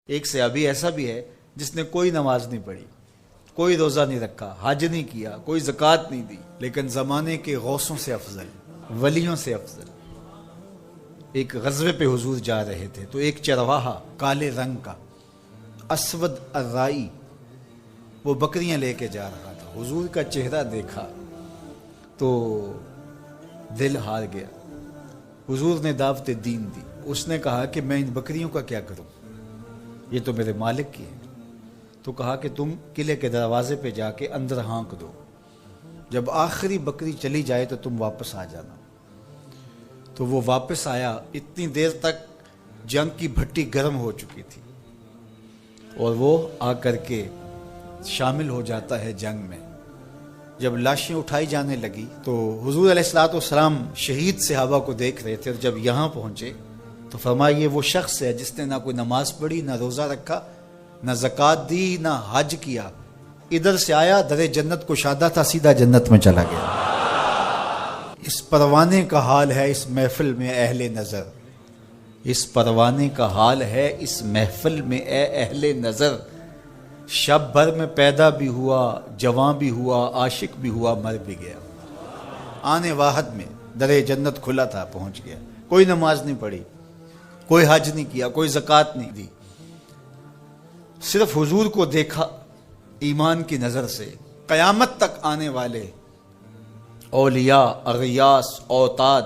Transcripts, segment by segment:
ایک صحابی ایسا بھی ہے جس نے کوئی نماز نہیں پڑھی، کوئی روزہ نہیں رکھا، حج نہیں کیا، کوئی زکوٰۃ نہیں دی، لیکن زمانے کے غوثوں سے افضل، ولیوں سے افضل۔ ایک غزوے پہ حضور جا رہے تھے تو ایک چرواہا کالے رنگ کا اسود الرائی وہ بکریاں لے کے جا رہا تھا۔ حضور کا چہرہ دیکھا تو دل ہار گیا۔ حضور نے دعوت دین دی۔ اس نے کہا کہ میں ان بکریوں کا کیا کروں، یہ تو میرے مالک کی ہے۔ تو کہا کہ تم قلعے کے دروازے پہ جا کے اندر ہانک دو، جب آخری بکری چلی جائے تو تم واپس آ جانا۔ تو وہ واپس آیا۔ اتنی دیر تک جنگ کی بھٹی گرم ہو چکی تھی اور وہ آ کر کے شامل ہو جاتا ہے جنگ میں۔ جب لاشیں اٹھائی جانے لگی تو حضور علیہ الصلوۃ والسلام شہید صحابہ کو دیکھ رہے تھے، اور جب یہاں پہنچے تو فرمایا یہ وہ شخص ہے جس نے نہ کوئی نماز پڑھی، نہ روزہ رکھا، نہ زکوٰۃ دی، نہ حج کیا۔ ادھر سے آیا، در جنت کو شادہ تھا، سیدھا جنت میں چلا گیا۔ اس پروانے کا حال ہے اس محفل میں اہل نظر، اس پروانے کا حال ہے اس محفل میں اے اہل نظر۔ شب بھر میں پیدا بھی ہوا، جواں بھی ہوا، عاشق بھی ہوا، مر بھی گیا۔ آنے واحد میں در جنت کھلا تھا، پہنچ گیا۔ کوئی نماز نہیں پڑھی، کوئی حج نہیں کیا، کوئی زکوٰۃ نہیں دی، صرف حضور کو دیکھا ایمان کی نظر سے۔ قیامت تک آنے والے اولیاء، اغیاث، اوتاد،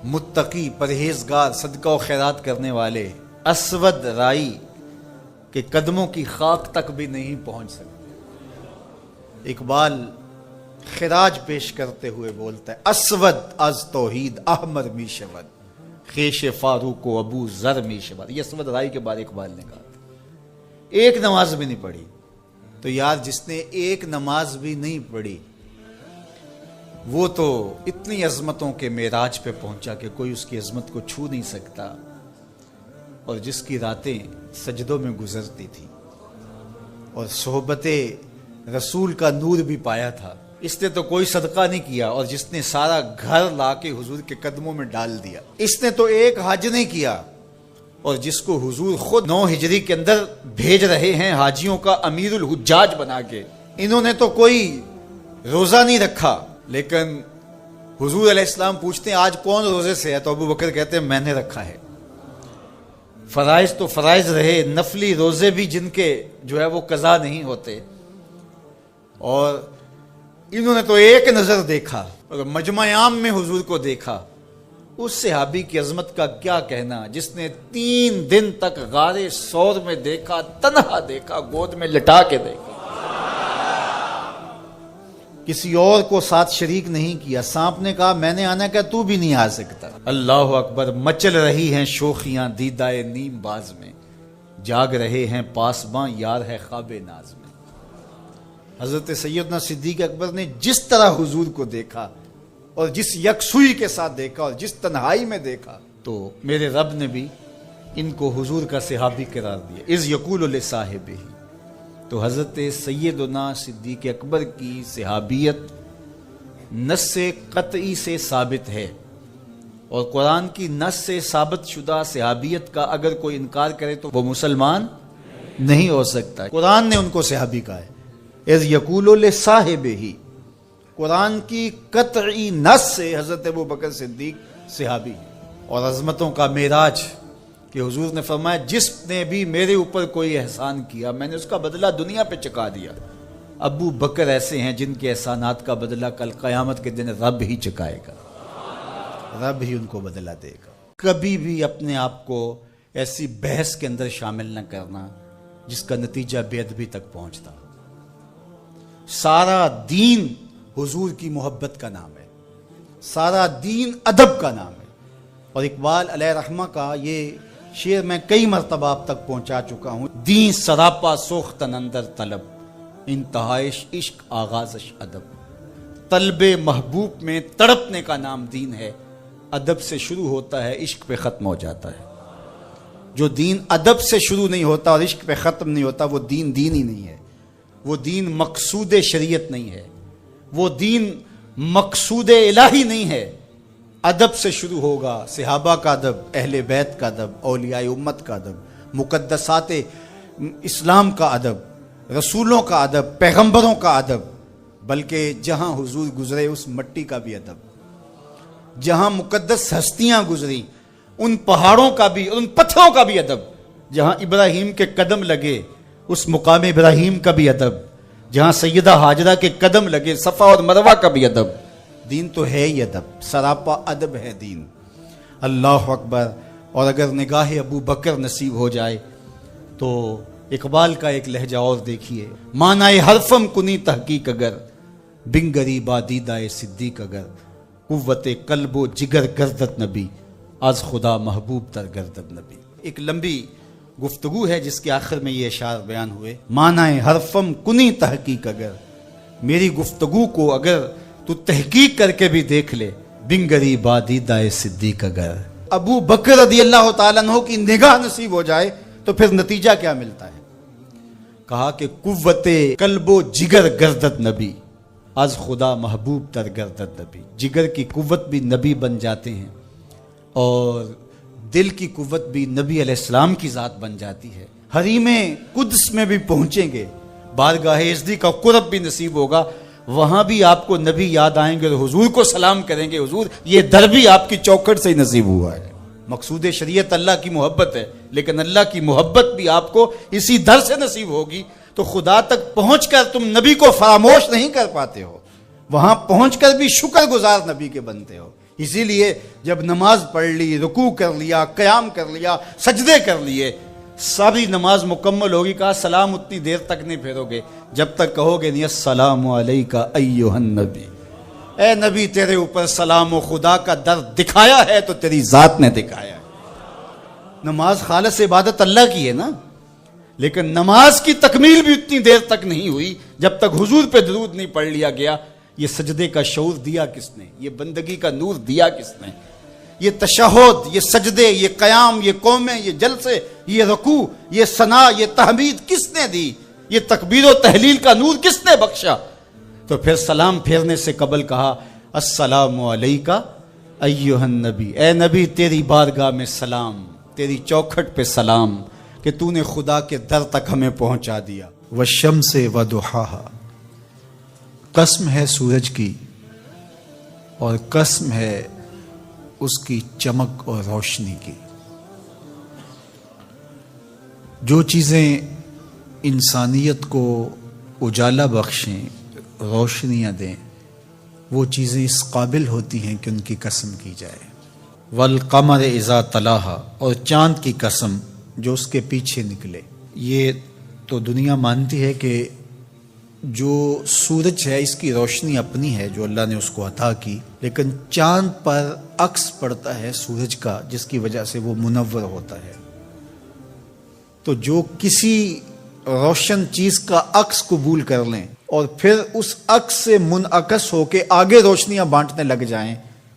متقی، پرہیزگار، صدقہ و خیرات کرنے والے اسود رائی کے قدموں کی خاک تک بھی نہیں پہنچ سکتے۔ اقبال خراج پیش کرتے ہوئے بولتا ہے، اسود از توحید احمر می شود، خیش فاروق و ابو ذر می شود۔ یہ اسود رائی کے بارے اقبال نے کہا تھا۔ ایک نماز بھی نہیں پڑھی۔ تو یار جس نے ایک نماز بھی نہیں پڑھی وہ تو اتنی عظمتوں کے معراج پہ پہنچا کہ کوئی اس کی عظمت کو چھو نہیں سکتا، اور جس کی راتیں سجدوں میں گزرتی تھی اور صحبت رسول کا نور بھی پایا تھا، اس نے تو کوئی صدقہ نہیں کیا، اور جس نے سارا گھر لا کے حضور کے قدموں میں ڈال دیا، اس نے تو ایک حج نہیں کیا، اور جس کو حضور خود 9 ہجری کے اندر بھیج رہے ہیں حاجیوں کا امیر الحجاج بنا کے، انہوں نے تو کوئی روزہ نہیں رکھا۔ لیکن حضور علیہ السلام پوچھتے ہیں آج کون روزے سے ہے، تو ابو بکر کہتے ہیں میں نے رکھا ہے۔ فرائض تو فرائض رہے، نفلی روزے بھی جن کے جو ہے وہ قضا نہیں ہوتے، اور انہوں نے تو ایک نظر دیکھا اور مجمع عام میں حضور کو دیکھا۔ اس صحابی کی عظمت کا کیا کہنا جس نے 3 دن تک غار ثور میں دیکھا، تنہا دیکھا، گود میں لٹا کے دیکھا، کسی اور کو ساتھ شریک نہیں کیا۔ سانپ نے کہا میں نے آنا، کیا تو بھی نہیں آ سکتا۔ اللہ اکبر، مچل رہی ہیں شوخیاں دیدائے نیم باز میں، جاگ رہے ہیں پاسباں یار ہے خواب ناز میں۔ حضرت سیدنا صدیق اکبر نے جس طرح حضور کو دیکھا اور جس یکسوئی کے ساتھ دیکھا اور جس تنہائی میں دیکھا، تو میرے رب نے بھی ان کو حضور کا صحابی قرار دیا۔ اذ یقول لصاحبہ، تو حضرت سیدنا صدیق اکبر کی صحابیت نص قطعی سے ثابت ہے، اور قرآن کی نص سے ثابت شدہ صحابیت کا اگر کوئی انکار کرے تو وہ مسلمان نہیں ہو سکتا۔ قرآن نے ان کو صحابی کہا ہے، اذ یقول لصاحبہ، قرآن کی قطعی نص سے حضرت ابو بکر صدیق صحابی ہیں۔ اور عظمتوں کا معراج کہ حضور نے فرمایا جس نے بھی میرے اوپر کوئی احسان کیا میں نے اس کا بدلہ دنیا پہ چکا دیا۔ ابو بکر ایسے ہیں جن کے احسانات کا بدلہ کل قیامت کے دن رب ہی چکائے گا، رب ہی ان کو بدلہ دے گا۔ کبھی بھی اپنے آپ کو ایسی بحث کے اندر شامل نہ کرنا جس کا نتیجہ بے ادبی تک پہنچتا۔ سارا دین حضور کی محبت کا نام ہے، سارا دین ادب کا نام ہے۔ اور اقبال علیہ رحمہ کا یہ شعر میں کئی مرتبہ آپ تک پہنچا چکا ہوں، دین سراپا سوختن اندر طلب، انتہائش عشق آغازش ادب۔ طلب محبوب میں تڑپنے کا نام دین ہے، ادب سے شروع ہوتا ہے، عشق پہ ختم ہو جاتا ہے۔ جو دین ادب سے شروع نہیں ہوتا اور عشق پہ ختم نہیں ہوتا وہ دین دین ہی نہیں ہے، وہ دین مقصود شریعت نہیں ہے، وہ دین مقصود الہی نہیں ہے۔ ادب سے شروع ہوگا، صحابہ کا ادب، اہل بیت کا ادب، اولیاء امت کا ادب، مقدسات اسلام کا ادب، رسولوں کا ادب، پیغمبروں کا ادب، بلکہ جہاں حضور گزرے اس مٹی کا بھی ادب، جہاں مقدس ہستیاں گزری ان پہاڑوں کا بھی، ان پتھروں کا بھی ادب، جہاں ابراہیم کے قدم لگے اس مقام ابراہیم کا بھی ادب، جہاں سیدہ ہاجرہ کے قدم لگے صفا اور مروہ کا بھی ادب۔ دین تو ہے ہی ادب، سراپا ادب ہے دین۔ اللہ اکبر۔ اور اگر نگاہ ابو بکر نصیب ہو جائے تو اقبال کا ایک لہجہ اور دیکھیے، معنی حرفم کنی تحقیق اگر، بنگری بادیدہ صدیق اگر، قوت قلب و جگر گردت نبی، از خدا محبوب تر گردت نبی۔ ایک لمبی گفتگو ہے جس کے آخر میں یہ اشعار بیان ہوئے، معنی حرفم کنی تحقیق اگر، میری گفتگو کو اگر تو تحقیق کر کے بھی دیکھ لے، بنگری بادیدہ صدیق اگر، ابو بکر رضی اللہ تعالیٰ عنہ کی نگاہ نصیب ہو جائے تو پھر نتیجہ کیا ملتا ہے؟ کہا کہ قوت قلب و جگر گردت نبی، از خدا محبوب تر گردت نبی۔ جگر کی قوت بھی نبی بن جاتے ہیں اور دل کی قوت بھی نبی علیہ السلام کی ذات بن جاتی ہے۔ حریم قدس میں بھی پہنچیں گے، بارگاہ ازدی کا قرب بھی نصیب ہوگا، وہاں بھی آپ کو نبی یاد آئیں گے اور حضور کو سلام کریں گے، حضور یہ در بھی آپ کی چوکھٹ سے ہی نصیب ہوا ہے۔ مقصود شریعت اللہ کی محبت ہے، لیکن اللہ کی محبت بھی آپ کو اسی در سے نصیب ہوگی، تو خدا تک پہنچ کر تم نبی کو فراموش نہیں کر پاتے ہو، وہاں پہنچ کر بھی شکر گزار نبی کے بنتے ہو۔ اسی لیے جب نماز پڑھ لی، رکوع کر لیا، قیام کر لیا، سجدے کر لیے، ساری نماز مکمل ہوگی، کہا سلام اتنی دیر تک نہیں پھیرو گے جب تک کہو گے نہیں السلام علیکہ ایھا النبی، اے نبی تیرے اوپر سلام، و خدا کا در دکھایا ہے تو تیری ذات نے دکھایا ہے۔ نماز خالص عبادت اللہ کی ہے نا، لیکن نماز کی تکمیل بھی اتنی دیر تک نہیں ہوئی جب تک حضور پہ درود نہیں پڑھ لیا گیا۔ یہ سجدے کا شعور دیا کس نے؟ یہ بندگی کا نور دیا کس نے؟ یہ تشہد، یہ سجدے، یہ قیام، یہ قومیں، یہ جلسے، یہ رکوع، یہ ثنا، یہ تحمید کس نے دی؟ یہ تکبیر و تحلیل کا نور کس نے بخشا؟ تو پھر سلام پھیرنے سے قبل کہا السلام علیکہ ایھا النبی، اے نبی تیری بارگاہ میں سلام، تیری چوکھٹ پہ سلام کہ تو نے خدا کے در تک ہمیں پہنچا دیا۔ والشمس وضحاها، قسم ہے سورج کی اور قسم ہے اس کی چمک اور روشنی کی۔ جو چیزیں انسانیت کو اجالا بخشیں، روشنیاں دیں، وہ چیزیں اس قابل ہوتی ہیں کہ ان کی قسم کی جائے۔ والقمر اذا تلاہا، اور چاند کی قسم جو اس کے پیچھے نکلے۔ یہ تو دنیا مانتی ہے کہ جو سورج ہے اس کی روشنی اپنی ہے جو اللہ نے اس کو عطا کی، لیکن چاند پر عکس پڑتا ہے سورج کا جس کی وجہ سے وہ منور ہوتا ہے۔ تو جو کسی روشن چیز کا عکس قبول کر لیں اور پھر اس عکس سے منعکس ہو کے آگے روشنیاں بانٹنے لگ جائیں،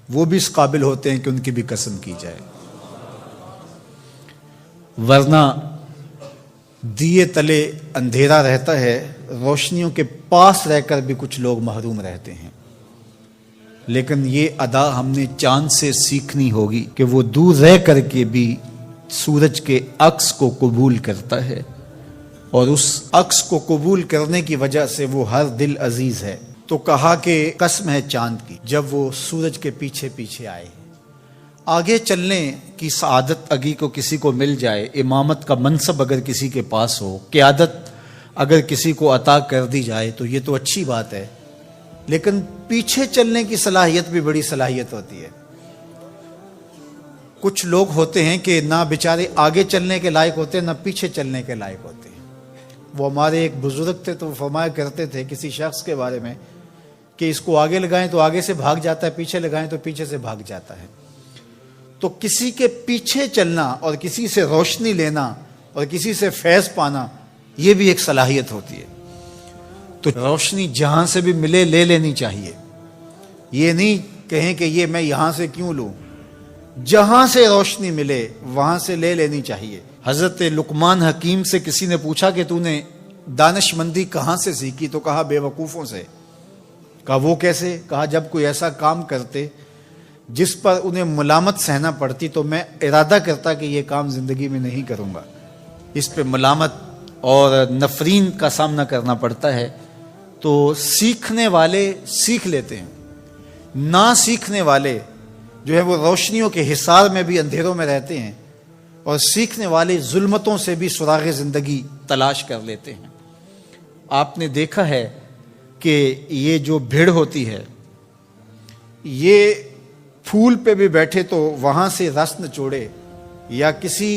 وہ بھی اس قابل ہوتے ہیں کہ ان کی بھی قسم کی جائے۔ ورنہ دیے تلے اندھیرا رہتا ہے، روشنیوں کے پاس رہ کر بھی کچھ لوگ محروم رہتے ہیں۔ لیکن یہ ادا ہم نے چاند سے سیکھنی ہوگی کہ وہ دور رہ کر کے بھی سورج کے عکس کو قبول کرتا ہے، اور اس عکس کو قبول کرنے کی وجہ سے وہ ہر دل عزیز ہے۔ تو کہا کہ قسم ہے چاند کی جب وہ سورج کے پیچھے پیچھے آئے۔ آگے چلنے کی سعادت اگی کو کسی کو مل جائے، امامت کا منصب اگر کسی کے پاس ہو، قیادت اگر کسی کو عطا کر دی جائے تو یہ تو اچھی بات ہے، لیکن پیچھے چلنے کی صلاحیت بھی بڑی صلاحیت ہوتی ہے۔ کچھ لوگ ہوتے ہیں کہ نہ بیچارے آگے چلنے کے لائق ہوتے نہ پیچھے چلنے کے لائق ہوتے ہیں۔ وہ ہمارے ایک بزرگ تھے تو فرمایا کرتے تھے کسی شخص کے بارے میں کہ اس کو آگے لگائیں تو آگے سے بھاگ جاتا ہے، پیچھے لگائیں تو پیچھے سے بھاگ جاتا ہے۔ تو کسی کے پیچھے چلنا اور کسی سے روشنی لینا اور کسی سے فیض پانا، یہ بھی ایک صلاحیت ہوتی ہے۔ تو روشنی جہاں سے بھی ملے لے لینی چاہیے، یہ نہیں کہیں کہ یہ میں یہاں سے کیوں لوں، جہاں سے روشنی ملے وہاں سے لے لینی چاہیے۔ حضرت لقمان حکیم سے کسی نے پوچھا کہ تو نے دانش مندی کہاں سے سیکھی؟ تو کہا بے وقوفوں سے۔ کہا وہ کیسے؟ کہا جب کوئی ایسا کام کرتے جس پر انہیں ملامت سہنا پڑتی تو میں ارادہ کرتا کہ یہ کام زندگی میں نہیں کروں گا، اس پہ ملامت اور نفرین کا سامنا کرنا پڑتا ہے، تو سیکھنے والے سیکھ لیتے ہیں، نہ سیکھنے والے جو ہے وہ روشنیوں کے حصار میں بھی اندھیروں میں رہتے ہیں، اور سیکھنے والے ظلمتوں سے بھی سراغ زندگی تلاش کر لیتے ہیں۔ آپ نے دیکھا ہے کہ یہ جو بھیڑ ہوتی ہے، یہ پھول پہ بھی بیٹھے تو وہاں سے رس نچوڑے، یا کسی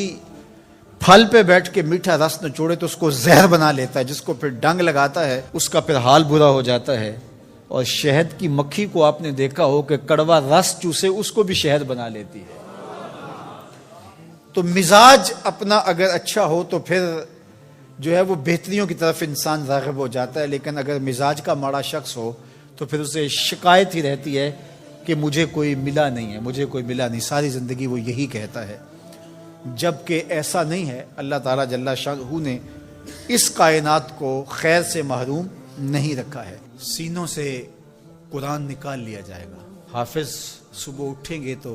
پھل پہ بیٹھ کے میٹھا رس نچوڑے تو اس کو زہر بنا لیتا ہے، جس کو پھر ڈنگ لگاتا ہے اس کا پھر حال برا ہو جاتا ہے۔ اور شہد کی مکھی کو آپ نے دیکھا ہو کہ کڑوا رس چوسے اس کو بھی شہد بنا لیتی ہے۔ تو مزاج اپنا اگر اچھا ہو تو پھر جو ہے وہ بہتریوں کی طرف انسان راغب ہو جاتا ہے، لیکن اگر مزاج کا ماڑا شخص ہو تو پھر اسے شکایت ہی رہتی ہے کہ مجھے کوئی ملا نہیں ہے، مجھے کوئی ملا نہیں، ساری زندگی وہ یہی کہتا ہے۔ جبکہ ایسا نہیں ہے، اللہ تعالیٰ جل شانہ نے اس کائنات کو خیر سے محروم نہیں رکھا ہے۔ سینوں سے قرآن نکال لیا جائے گا، حافظ صبح اٹھیں گے تو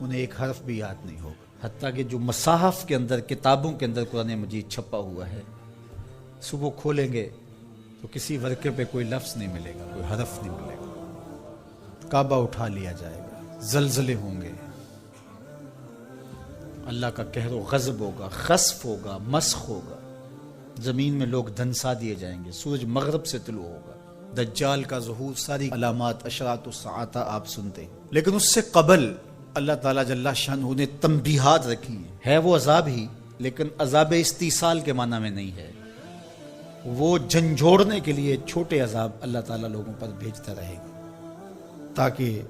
انہیں ایک حرف بھی یاد نہیں ہوگا، حتیٰ کہ جو مصاحف کے اندر، کتابوں کے اندر قرآن مجید چھپا ہوا ہے، صبح کھولیں گے تو کسی ورقے پہ کوئی لفظ نہیں ملے گا، کوئی حرف نہیں ملے گا۔ کعبہ اٹھا لیا جائے گا، زلزلے ہوں گے، اللہ کا قہر و غضب ہوگا، خسف ہوگا، مسخ ہوگا، زمین میں لوگ دھنسا دیے جائیں گے، سورج مغرب سے طلوع ہوگا، دجال کا ظہور، ساری علامات اشراط الساعۃ آپ سنتے ہیں۔ لیکن اس سے قبل اللہ تعالیٰ جل شانہ نے تنبیہات رکھی ہیں، ہے وہ عذاب ہی، لیکن عذاب استیصال کے معنی میں نہیں ہے، وہ جھنجھوڑنے کے لیے چھوٹے عذاب اللہ تعالیٰ لوگوں پر بھیجتا رہے گا تاکہ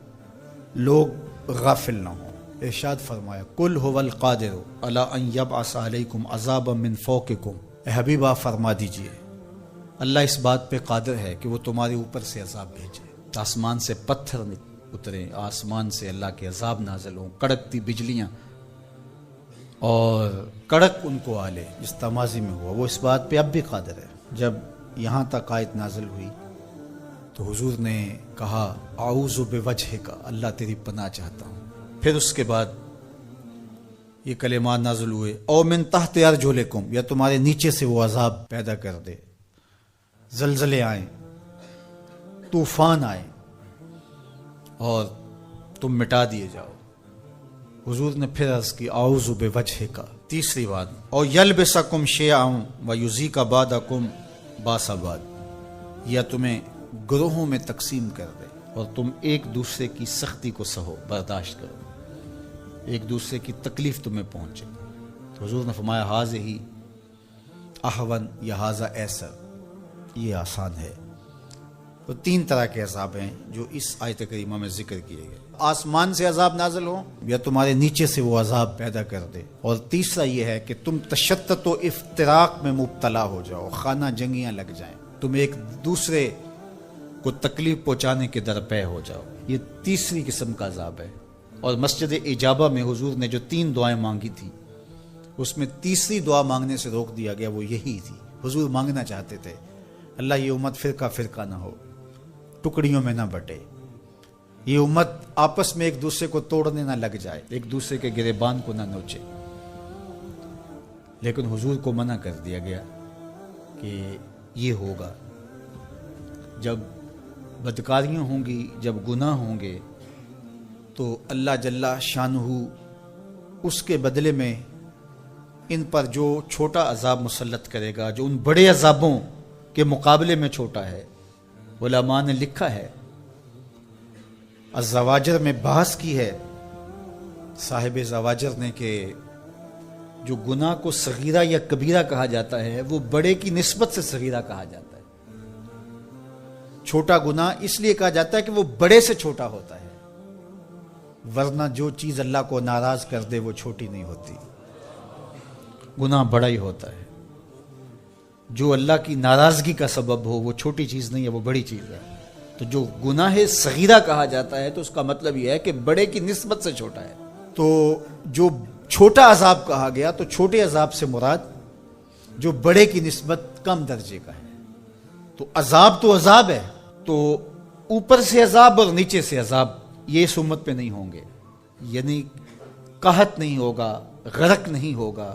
لوگ غافل نہ ہوں۔ ارشاد فرمایا قل هو القادر علی ان یبعث علیکم عذابا من فوقکم، اے حبیب آپ فرما دیجئے اللہ اس بات پہ قادر ہے کہ وہ تمہارے اوپر سے عذاب بھیجے، آسمان سے پتھر اتریں، آسمان سے اللہ کے عذاب نازل ہوں، کڑکتی بجلیاں اور کڑک ان کو آلے، جس تمازی میں ہوا، وہ اس بات پہ اب بھی قادر ہے۔ جب یہاں تک آیت نازل ہوئی تو حضور نے کہا اعوذ بوجہک، اللہ تیری پناہ چاہتا ہوں۔ پھر اس کے بعد یہ کلمات نازل ہوئے او من تحت ارجلکم، یا تمہارے نیچے سے وہ عذاب پیدا کر دے، زلزلے آئیں، طوفان آئیں اور تم مٹا دیے جاؤ۔ حضور نے پھر عرض کی اعوذ بوجہک، تیسری بات او یلبسکم شیئا ویذیق بعضکم بأس بعض، یا تمہیں گروہوں میں تقسیم کر دے اور تم ایک دوسرے کی سختی کو سہو، برداشت کرو، ایک دوسرے کی تکلیف تمہیں پہنچے۔ تو حضور نے فرمایا ھذہ اہون یا ھذا ایسر، یہ آسان ہے۔ تو تین طرح کے عذاب ہیں جو اس آیت کریمہ میں ذکر کیے گئے، آسمان سے عذاب نازل ہو یا تمہارے نیچے سے وہ عذاب پیدا کر دے، اور تیسرا یہ ہے کہ تم تشتت و افتراق میں مبتلا ہو جاؤ، خانہ جنگیاں لگ جائیں، تم ایک دوسرے کو تکلیف پہنچانے کے درپے ہو جاؤ، یہ تیسری قسم کا عذاب ہے۔ اور مسجد اجابہ میں حضور نے جو 3 دعائیں مانگی تھی، اس میں تیسری دعا مانگنے سے روک دیا گیا، وہ یہی تھی۔ حضور مانگنا چاہتے تھے اللہ یہ امت فرقہ فرقہ نہ ہو، ٹکڑیوں میں نہ بٹے، یہ امت آپس میں ایک دوسرے کو توڑنے نہ لگ جائے، ایک دوسرے کے گریبان کو نہ نوچے۔ لیکن حضور کو منع کر دیا گیا کہ یہ ہوگا جب بدکاریاں ہوں گی، جب گناہ ہوں گے تو اللہ جل شانہ اس کے بدلے میں ان پر جو چھوٹا عذاب مسلط کرے گا، جو ان بڑے عذابوں کے مقابلے میں چھوٹا ہے۔ علماء نے لکھا ہے، الزواجر میں بحث کی ہے صاحب زواجر نے کہ جو گناہ کو صغیرہ یا کبیرہ کہا جاتا ہے وہ بڑے کی نسبت سے صغیرہ کہا جاتا ہے۔ چھوٹا گناہ اس لیے کہا جاتا ہے کہ وہ بڑے سے چھوٹا ہوتا ہے، ورنہ جو چیز اللہ کو ناراض کر دے وہ چھوٹی نہیں ہوتی، گناہ بڑا ہی ہوتا ہے۔ جو اللہ کی ناراضگی کا سبب ہو وہ چھوٹی چیز نہیں ہے، وہ بڑی چیز ہے۔ تو جو گناہ صغیرہ کہا جاتا ہے تو اس کا مطلب یہ ہے کہ بڑے کی نسبت سے چھوٹا ہے۔ تو جو چھوٹا عذاب کہا گیا تو چھوٹے عذاب سے مراد جو بڑے کی نسبت کم درجے کا ہے۔ تو عذاب تو عذاب ہے، تو اوپر سے عذاب اور نیچے سے عذاب یہ اس امت پہ نہیں ہوں گے، یعنی قحط نہیں ہوگا، غرق نہیں ہوگا،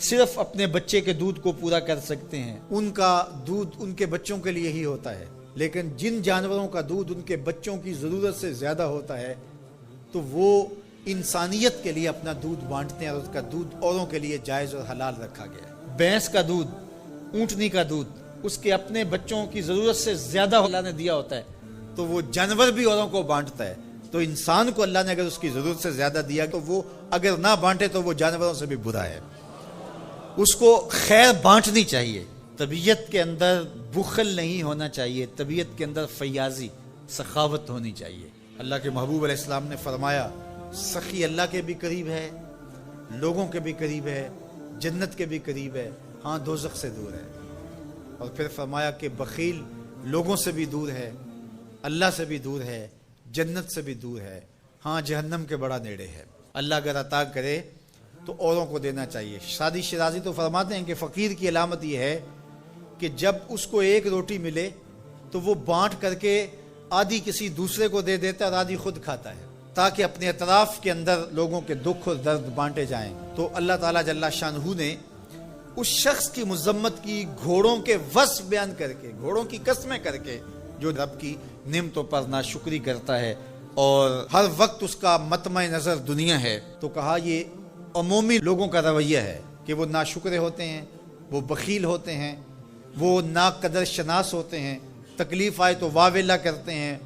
صرف اپنے بچے کے دودھ کو پورا کر سکتے ہیں. ان کا دودھ ان کے بچوں کے لیے ہی ہوتا ہے. لیکن جن جانوروں کا دودھ ان کے بچوں کی ضرورت سے زیادہ ہوتا ہے تو وہ انسانیت کے لیے اپنا دودھ بانٹتے ہیں اور اس کا دودھ اوروں کے لیے جائز اور حلال رکھا گیا ہے. بھینس کا دودھ، اونٹنی کا دودھ اس کے اپنے بچوں کی ضرورت سے زیادہ اللہ نے دیا ہوتا ہے تو وہ جانور بھی اوروں کو بانٹتا ہے. تو انسان کو اللہ نے اگر اس کی ضرورت سے زیادہ دیا تو وہ اگر نہ بانٹے تو وہ جانوروں سے بھی برا ہے. اس کو خیر بانٹنی چاہیے. طبیعت کے اندر بخل نہیں ہونا چاہیے، طبیعت کے اندر فیاضی، سخاوت ہونی چاہیے. اللہ کے محبوب علیہ السلام نے فرمایا سخی اللہ کے بھی قریب ہے، لوگوں کے بھی قریب ہے، جنت کے بھی قریب ہے، ہاں دوزخ سے دور ہے. اور پھر فرمایا کہ بخیل لوگوں سے بھی دور ہے، اللہ سے بھی دور ہے، جنت سے بھی دور ہے، ہاں جہنم کے بڑا نیڑے ہے. اللہ اگر عطا کرے تو اوروں کو دینا چاہیے. شادی شیرازی تو فرماتے ہیں کہ فقیر کی علامت یہ ہے کہ جب اس کو ایک روٹی ملے تو وہ بانٹ کر کے آدھی کسی دوسرے کو دے دیتا ہے اور آدھی خود کھاتا ہے تاکہ اپنے اطراف کے اندر لوگوں کے دکھ اور درد بانٹے جائیں. تو اللہ تعالیٰ جل شانہ نے اس شخص کی مذمت کی گھوڑوں کے وصف بیان کر کے، گھوڑوں کی قسمیں کر کے، جو رب کی نعمتوں پر ناشکری کرتا ہے اور ہر وقت اس کا مطمع نظر دنیا ہے. تو کہا یہ عمومی لوگوں کا رویہ ہے کہ وہ ناشکرے ہوتے ہیں، وہ بخیل ہوتے ہیں، وہ ناقدر شناس ہوتے ہیں، تکلیف آئے تو واویلا کرتے ہیں،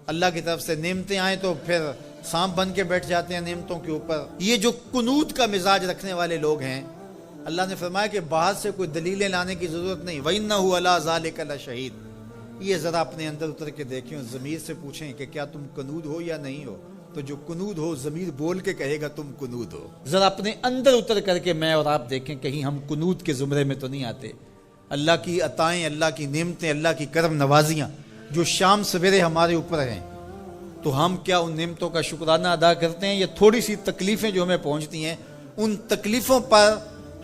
اللہ کی طرف سے نعمتیں آئیں تو پھر سانپ بن کے بیٹھ جاتے ہیں نعمتوں کے اوپر. یہ جو قنوت کا مزاج رکھنے والے لوگ ہیں، اللہ نے فرمایا کہ باہر سے کوئی دلیلیں لانے کی ضرورت نہیں. وَإِنَّهُ عَلَىٰ ذَلِكَ لَشَهِيدٌ. یہ ذرا اپنے اندر اتر کے دیکھیں اور ضمیر سے پوچھیں کہ کیا تم قنود ہو یا نہیں ہو. تو جو قنود ہو ضمیر بول کے کہے گا تم قنود ہو. ذرا اپنے اندر اتر کر کے میں اور آپ دیکھیں کہیں ہم قنوت کے زمرے میں تو نہیں آتے. اللہ کی عطائیں، اللہ کی نعمتیں، اللہ کی کرم نوازیاں جو شام سویرے ہمارے اوپر ہیں، تو ہم کیا ان نعمتوں کا شکرانہ ادا کرتے ہیں؟ یہ تھوڑی سی تکلیفیں جو ہمیں پہنچتی ہیں ان تکلیفوں پر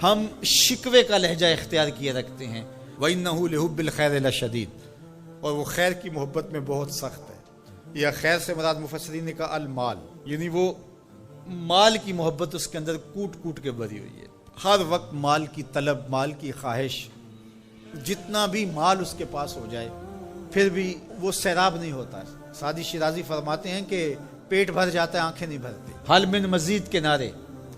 ہم شکوے کا لہجہ اختیار کیے رکھتے ہیں. وَإِنَّهُ لِحُبِّ الْخَيْرِ لَشَدِيدٌ. اور وہ خیر کی محبت میں بہت سخت ہے. یا خیر سے مراد مفسرین نے کہا المال، یعنی وہ مال کی محبت اس کے اندر کوٹ کوٹ کے بھری ہوئی ہے. ہر وقت مال کی طلب، مال کی خواہش. جتنا بھی مال اس کے پاس ہو جائے پھر بھی وہ سیراب نہیں ہوتا. سعدی شیرازی فرماتے ہیں کہ پیٹ بھر جاتا ہے، آنکھیں نہیں بھرتی. حل من مزید کے نعرے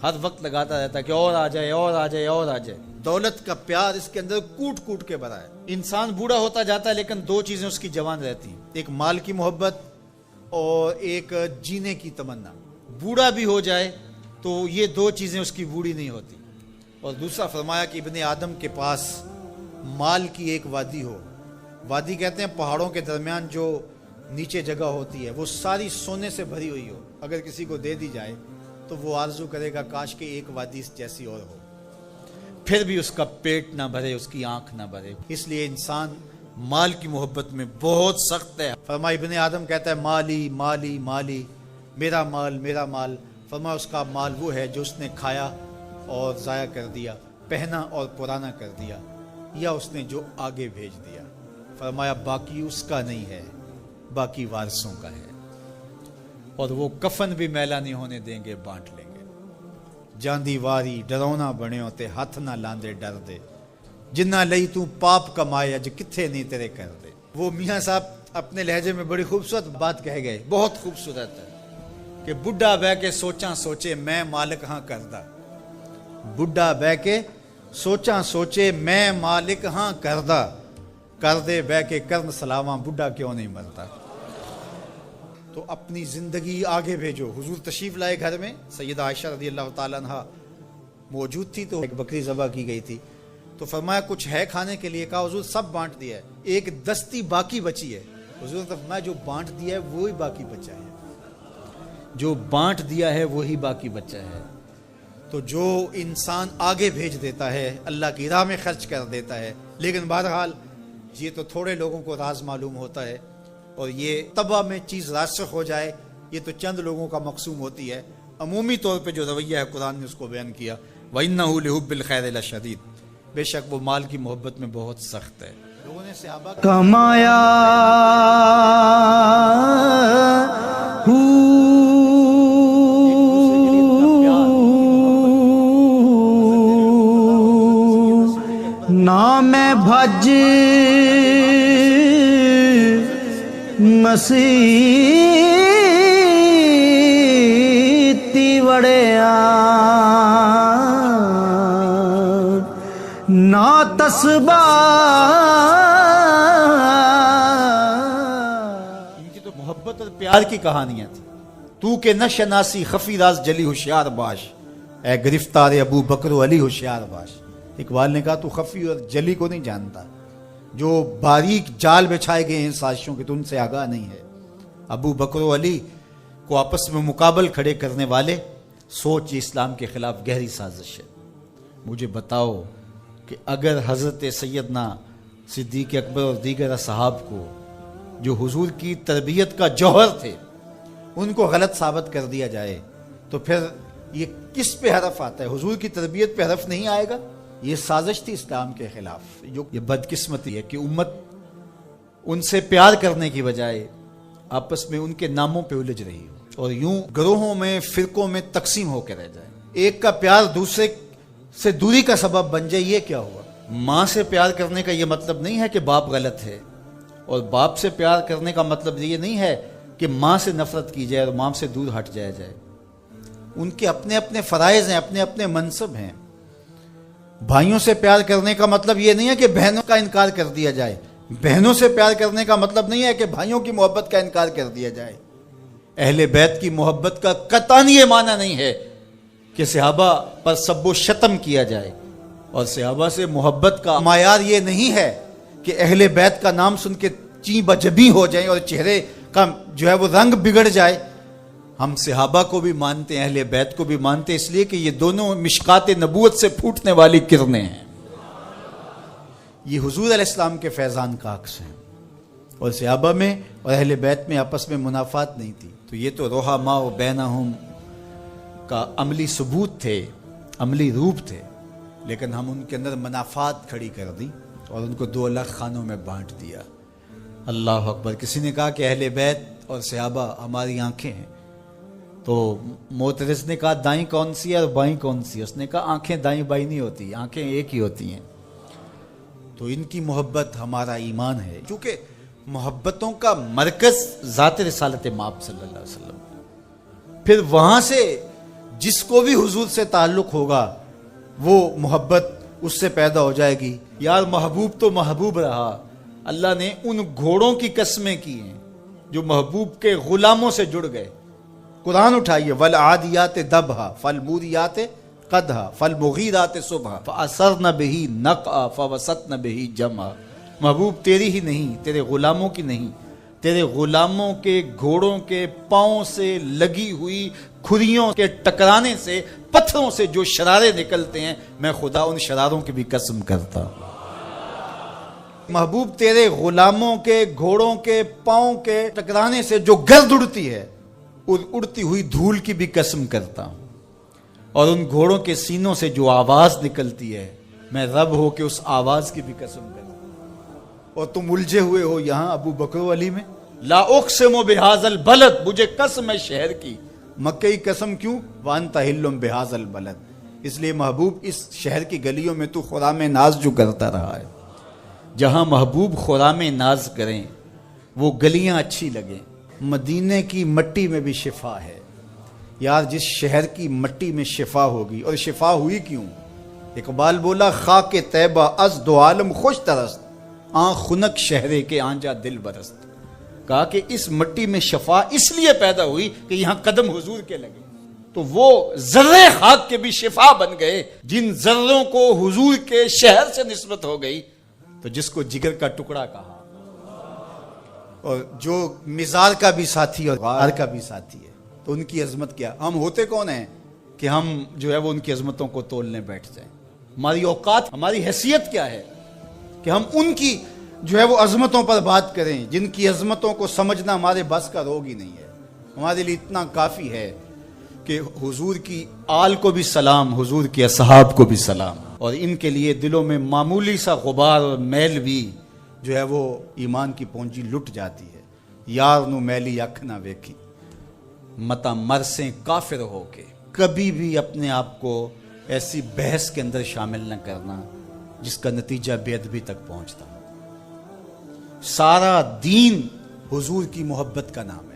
ہر وقت لگاتا رہتا ہے کہ اور آ جائے، اور آ جائے، اور آ جائے. دولت کا پیار اس کے اندر کوٹ کوٹ کے بھرا ہے. انسان بوڑھا ہوتا جاتا ہے لیکن دو چیزیں اس کی جوان رہتی ہیں، ایک مال کی محبت اور ایک جینے کی تمنا. بوڑھا بھی ہو جائے تو یہ دو چیزیں اس کی بوڑھی نہیں ہوتی. اور دوسرا فرمایا کہ ابن آدم کے پاس مال کی ایک وادی ہو. وادی کہتے ہیں پہاڑوں کے درمیان جو نیچے جگہ ہوتی ہے، وہ ساری سونے سے بھری ہوئی ہو. اگر کسی کو دے دی جائے تو وہ آرزو کرے گا کاش کہ ایک وادی جیسی اور ہو. پھر بھی اس کا پیٹ نہ بھرے، اس کی آنکھ نہ بھرے. اس لیے انسان مال کی محبت میں بہت سخت ہے. فرمایا ابن آدم کہتا ہے مالی مالی مالی، میرا مال میرا مال. فرمایا اس کا مال وہ ہے جو اس نے کھایا اور ضائع کر دیا، پہنا اور پرانا کر دیا، یا اس نے جو آگے بھیج دیا. فرمایا باقی اس کا نہیں ہے، باقی وارثوں کا ہے. اور وہ کفن بھی میلا نہیں ہونے دیں گے، بانٹ لیں گے. جاندی واری ڈرونا بنیو تے ہاتھ نہ لاندے ڈر دے، جنہ لئی تو پاپ کمائے اج کتھے نہیں تیرے کر دے. وہ میاں صاحب اپنے لہجے میں بڑی خوبصورت بات کہہ گئے، بہت خوبصورت ہے کہ بڈھا بہ کے سوچاں سوچے میں مالک ہاں کردہ. بڈھا بہ کے سوچاں سوچے میں مالک ہاں کردہ، کر دے بہ کے کرن سلاواں بڈھا کیوں نہیں مرتا. تو اپنی زندگی آگے بھیجو. حضور تشریف لائے گھر میں، سیدہ عائشہ رضی اللہ تعالیٰ عنہ موجود تھی تو ایک بکری ذبح کی گئی تھی. تو فرمایا کچھ ہے کھانے کے لیے؟ کہا حضور سب بانٹ دیا ہے، ایک دستی باقی بچی ہے. حضور نے فرمایا جو بانٹ دیا ہے وہی باقی بچا ہے. جو بانٹ دیا ہے وہی باقی بچا ہے. تو جو انسان آگے بھیج دیتا ہے، اللہ کی راہ میں خرچ کر دیتا ہے. لیکن بہرحال یہ تو تھوڑے لوگوں کو راز معلوم ہوتا ہے، اور یہ طبع میں چیز راسخ ہو جائے یہ تو چند لوگوں کا مقصوم ہوتی ہے. عمومی طور پہ جو رویہ ہے قرآن نے اس کو بیان کیا، وَإِنَّهُ لِحُبِّ الْخَيْرِ لَشَدِيدٌ. بے شک وہ مال کی محبت میں بہت سخت ہے. لوگوں نے صحابہ کمایا مسیتی وڑیا نا تسبا ان کی تو محبت اور پیار کی کہانیاں تھیں. تو کہ نہ شناسی خفی راز جلی ہوشیار باش، اے گرفتار ابو بکر و علی ہوشیار باش. اقبال نے کہا تو خفی اور جلی کو نہیں جانتا، جو باریک جال بچھائے گئے ہیں سازشوں کے تو ان سے آگاہ نہیں ہے. ابو بکر و علی کو آپس میں مقابل کھڑے کرنے والے سوچ اسلام کے خلاف گہری سازش ہے. مجھے بتاؤ کہ اگر حضرت سیدنا صدیق اکبر اور دیگر اصحاب کو جو حضور کی تربیت کا جوہر تھے ان کو غلط ثابت کر دیا جائے تو پھر یہ کس پہ حرف آتا ہے؟ حضور کی تربیت پہ حرف نہیں آئے گا. یہ سازش تھی اسلام کے خلاف. جو یہ بدقسمتی ہے کہ امت ان سے پیار کرنے کی بجائے آپس میں ان کے ناموں پہ الجھ رہی ہو اور یوں گروہوں میں فرقوں میں تقسیم ہو کے رہ جائے. ایک کا پیار دوسرے سے دوری کا سبب بن جائے. یہ کیا ہوا؟ ماں سے پیار کرنے کا یہ مطلب نہیں ہے کہ باپ غلط ہے، اور باپ سے پیار کرنے کا مطلب یہ نہیں ہے کہ ماں سے نفرت کی جائے اور ماں سے دور ہٹ جائے. ان کے اپنے اپنے فرائض ہیں، اپنے اپنے منصب ہیں. بھائیوں سے پیار کرنے کا مطلب یہ نہیں ہے کہ بہنوں کا انکار کر دیا جائے. بہنوں سے پیار کرنے کا مطلب نہیں ہے کہ بھائیوں کی محبت کا انکار کر دیا جائے. اہل بیت کی محبت کا قطعاً یہ معنی نہیں ہے کہ صحابہ پر سب و شتم کیا جائے، اور صحابہ سے محبت کا معیار یہ نہیں ہے کہ اہل بیت کا نام سن کے چیں بجبی ہو جائیں اور چہرے کا جو ہے وہ رنگ بگڑ جائے. ہم صحابہ کو بھی مانتے ہیں، اہل بیت کو بھی مانتے ہیں، اس لیے کہ یہ دونوں مشکات نبوت سے پھوٹنے والی کرنیں ہیں. یہ حضور علیہ السلام کے فیضان کا عکس ہیں، اور صحابہ میں اور اہل بیت میں آپس میں منافات نہیں تھی. تو یہ تو رحماء بینہم کا عملی ثبوت تھے، عملی روپ تھے، لیکن ہم ان کے اندر منافات کھڑی کر دی اور ان کو دو الگ خانوں میں بانٹ دیا. اللہ اکبر. کسی نے کہا کہ اہل بیت اور صحابہ ہماری آنکھیں ہیں، تو معترض نے کہا دائیں کون سی ہے اور بائیں کون سی ہے؟ اس نے کہا آنکھیں دائیں بائیں نہیں ہوتی، آنکھیں ایک ہی ہوتی ہیں. تو ان کی محبت ہمارا ایمان ہے، کیونکہ محبتوں کا مرکز ذات رسالت مآب صلی اللہ علیہ وسلم. پھر وہاں سے جس کو بھی حضور سے تعلق ہوگا وہ محبت اس سے پیدا ہو جائے گی. یار محبوب تو محبوب رہا. اللہ نے ان گھوڑوں کی قسمیں کی ہیں جو محبوب کے غلاموں سے جڑ گئے. قرآن اٹھائیے، والعادیات ضبحا فالموریات قدحا فالمغیرات صبحا فاثرن بہ نقعا فوسطن بہ جمعا. محبوب تیری ہی نہیں، تیرے غلاموں کی نہیں، تیرے غلاموں کے گھوڑوں کے پاؤں سے لگی ہوئی کھریوں کے ٹکرانے سے، پتھروں سے جو شرارے نکلتے ہیں، میں خدا ان شراروں کی بھی قسم کرتا ہوں. محبوب تیرے غلاموں کے گھوڑوں کے پاؤں کے ٹکرانے سے جو گرد اڑتی ہے، اڑتی ہوئی دھول کی بھی قسم کرتا ہوں، اور ان گھوڑوں کے سینوں سے جو آواز نکلتی ہے، میں رب ہو کے اس آواز کی بھی قسم کرتا ہوں. اور تم الجھے ہوئے ہو یہاں ابو بکر و علی میں. لا اقسم بہذا البلد، مجھے قسم ہے شہر کی. مکہ کی قسم کیوں؟ وانت حل بہذا البلد. اس لیے محبوب اس شہر کی گلیوں میں تو خرام ناز جو کرتا رہا ہے. جہاں محبوب خرام ناز کریں وہ گلیاں اچھی لگیں. مدینے کی مٹی میں بھی شفا ہے. یار جس شہر کی مٹی میں شفا ہوگی، اور شفا ہوئی کیوں؟ اقبال بولا خاک طیبہ از دو عالم خوش ترست، آن خنک شہرے کے آنجا دل برست. کہا کہ اس مٹی میں شفا اس لیے پیدا ہوئی کہ یہاں قدم حضور کے لگے. تو وہ ذرے خاک کے بھی شفا بن گئے. جن ذروں کو حضور کے شہر سے نسبت ہو گئی، تو جس کو جگر کا ٹکڑا کہا، اور جو مزار کا بھی ساتھی اور غار کا بھی ساتھی ہے، تو ان کی عظمت کیا. ہم ہوتے کون ہیں کہ ہم جو ہے وہ ان کی عظمتوں کو تولنے بیٹھ جائیں؟ ہماری اوقات، ہماری حیثیت کیا ہے کہ ہم ان کی جو ہے وہ عظمتوں پر بات کریں، جن کی عظمتوں کو سمجھنا ہمارے بس کا روگ ہی نہیں ہے. ہمارے لیے اتنا کافی ہے کہ حضور کی آل کو بھی سلام، حضور کے اصحاب کو بھی سلام، اور ان کے لیے دلوں میں معمولی سا غبار اور میل بھی جو ہے وہ ایمان کی پونجی لٹ جاتی ہے. یار نو میلی اکھ نہ ویکھی متا مرسیں کافر ہو کے. کبھی بھی اپنے آپ کو ایسی بحث کے اندر شامل نہ کرنا جس کا نتیجہ بے ادبی تک پہنچتا. سارا دین حضور کی محبت کا نام ہے.